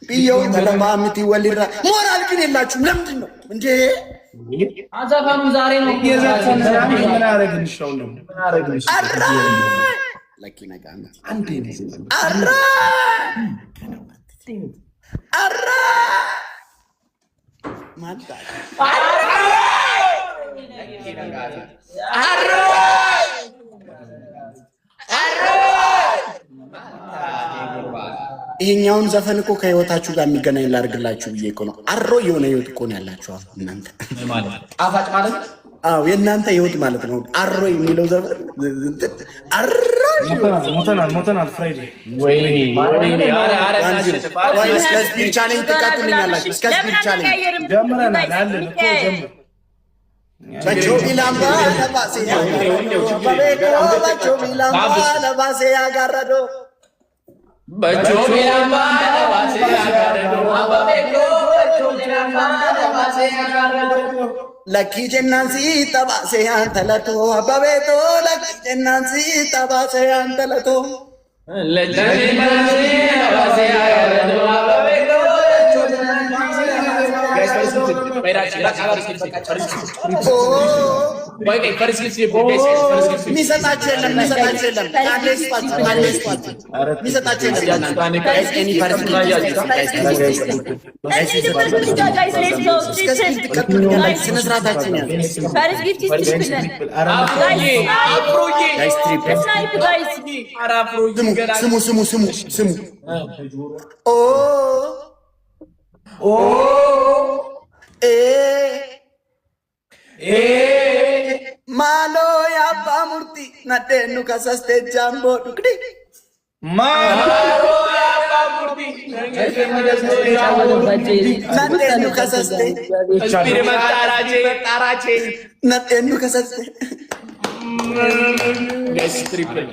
ቢዮ ገለባ ምቲ ወሊራ ሞራል ግን የላችሁም። ለምንድን ነው እንዴ? አዛፋኑ ዛሬ ነው የዘፈነ ምን አረግልሽ ነው? ምን አረግልሽ? አራ ለኪ ነጋማ አንዴ ነው አራ አራ ማታ አራ ይሄኛውን ዘፈን እኮ ከህይወታችሁ ጋር የሚገናኝ ላድርግላችሁ ብዬ እኮ ነው። አሮ የሆነ ህይወት እኮ ነው ያላችሁ እናንተ ጣፋጭ ማለት አዎ፣ የእናንተ ህይወት ማለት ነው። አሮ የሚለው ዘፈን አሮ ሞተናል ፍራይዴ ወይ እስከ ስፒድ ቻሌንጅ ትቀጥሉኛላችሁ። እስከ ስፒድ ቻሌንጅ ጀምረናል አለን እኮ ጀምር በቾ ቢላምባ ለባሴ ለባሴ ያጋረዶ በቾ ቢላምባ ለባሴ ያጋረዶ ለኪ ጀናንሲ ጠባሴ አንተለቶ አባቤቶ ለኪ ጀናንሲ ጠባሴ አንተለቶ ለጀናንሲ ጠባሴ ያጋረዶ አባቤቶ ሚሰጣቸው የለም። ስሙ ማሎ ያባ ሙርቲ ነደኑ ከሰስቴ ጃምቦ ዱክዲ ማሎ ያባ ሙርቲ ነደኑ ከሰስቴ ነደኑ ከሰስቴ ጋይስ ትሪፕል